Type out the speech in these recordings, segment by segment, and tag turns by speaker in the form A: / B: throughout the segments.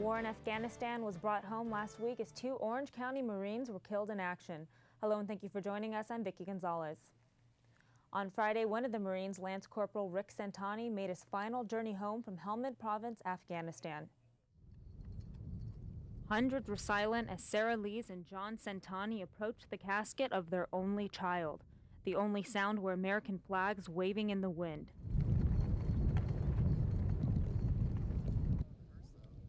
A: war in Afghanistan was brought home last week as 2 Orange County Marines were killed in action. Hello and thank you for joining us. I'm Vicki Gonzalez. On Friday, one of the Marines, Lance Corporal Rick Centanni, made his final journey home from Helmand Province, Afghanistan. Hundreds were silent as Sarah Lees and John Centanni approached the casket of their only child. The only sound were American flags waving in the wind.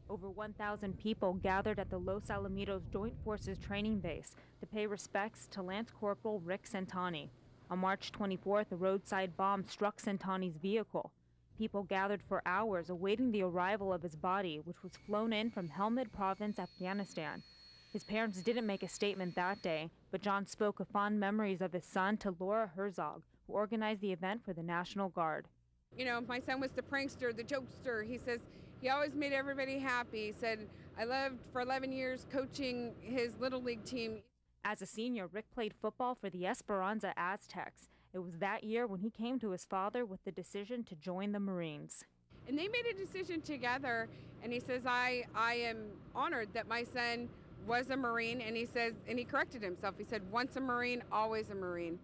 A: Over 1,000 people gathered at the Los Alamitos Joint Forces Training Base to pay respects to Lance Corporal Rick Centanni. On March 24th, a roadside bomb struck Centanni's vehicle. People gathered for hours awaiting the arrival of his body, which was flown in from Helmand Province, Afghanistan. His parents didn't make a statement that day, but John spoke of fond memories of his son to Laura Herzog, who organized the event for the National Guard.
B: You know, my son was the prankster, the jokester. He says he always made everybody happy. He said, I loved for 11 years coaching his Little League team.
A: As a senior, Rick played football for the Esperanza Aztecs. It was that year when he came to his father with the decision to join the Marines.
B: And they made a decision together, and he says, I am honored that my son was a Marine, and he says, and he corrected himself. He said, once a Marine, always a Marine.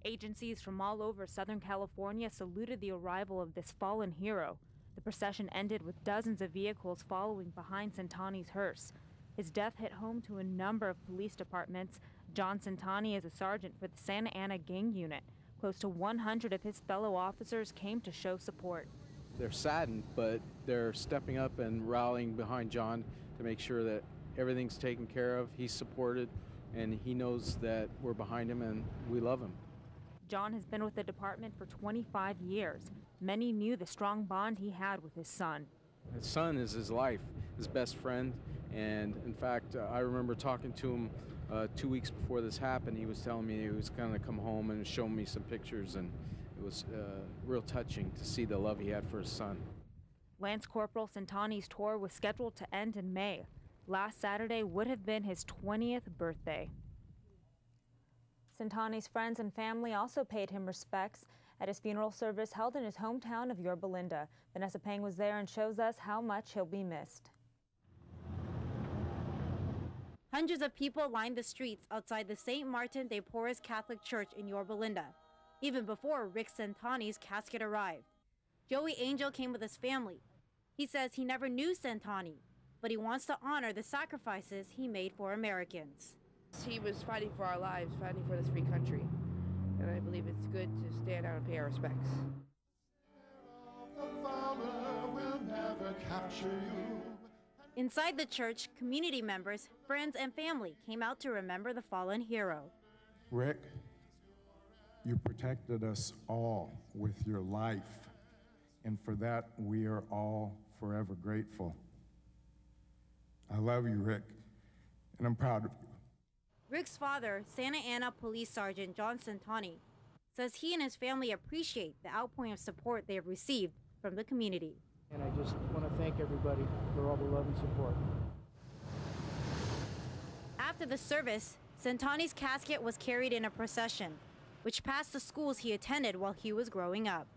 A: Agencies from all over Southern California saluted the arrival of this fallen hero. The procession ended with dozens of vehicles following behind Centanni's hearse. His death hit home to a number of police departments. John Centanni is a sergeant for the Santa Ana gang unit. Close to 100 of his fellow officers came to show support.
C: They're saddened, but they're stepping up and rallying behind John to make sure that everything's taken care of. He's supported, and he knows that we're behind him and we love him.
A: John has been with the department for 25 years. Many knew the strong bond he had with his son.
C: His son is his life, his best friend, and in fact, I remember talking to him 2 weeks before this happened. He was telling me he was going to come home and show me some pictures, and it was real touching to see the love he had for his son.
A: Lance Corporal Centanni's tour was scheduled to end in May. Last Saturday would have been his 20th birthday. Centanni's friends and family also paid him respects at his funeral service held in his hometown of Yorba Linda. Vanessa Pang was there and shows us how much he'll be missed.
D: Hundreds of people lined the streets outside the St. Martin de Porres Catholic Church in Yorba Linda, even before Rick Centanni's casket arrived. Joey Angel came with his family. He says he never knew Centanni, but he wants to honor the sacrifices he made for Americans.
E: He was fighting for our lives, fighting for this free country, and I believe it's good to stand out and pay our respects.
D: Inside the church, community members, friends, and family came out to remember the fallen hero.
F: Rick, you protected us all with your life, and for that we are all forever grateful. I love you, Rick, and I'm proud of you.
D: Rick's father, Santa Ana Police Sergeant John Centanni, says he and his family appreciate the outpouring of support they have received from the community.
G: And I just want to thank everybody for all the love and support.
D: After the service, Centanni's casket was carried in a procession, which passed the schools he attended while he was growing up.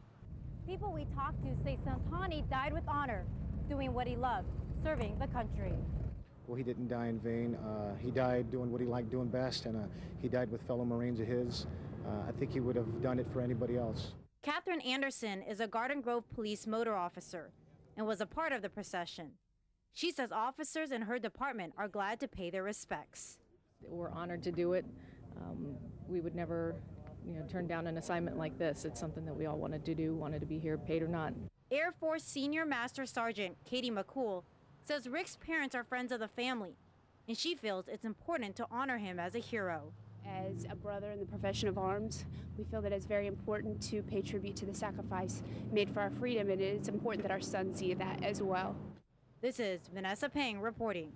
H: People we talked to say Centanni died with honor, doing what he loved, serving the country.
I: Well, he didn't die in vain. He died doing what he liked doing best, and he died with fellow Marines of his. I think he would have done it for anybody else.
D: Catherine Anderson is a Garden Grove police motor officer and was a part of the procession. She says officers in her department are glad to pay their respects.
J: We're honored to do it. We would never, turn down an assignment like this. It's something that we all wanted to do, wanted to be here, paid or not.
D: Air Force Senior Master Sergeant Katie McCool says Rick's parents are friends of the family, and she feels it's important to honor him as a hero.
K: As a brother in the profession of arms, we feel that it's very important to pay tribute to the sacrifice made for our freedom, and it's important that our sons see that as well.
D: This is Vanessa Pang reporting.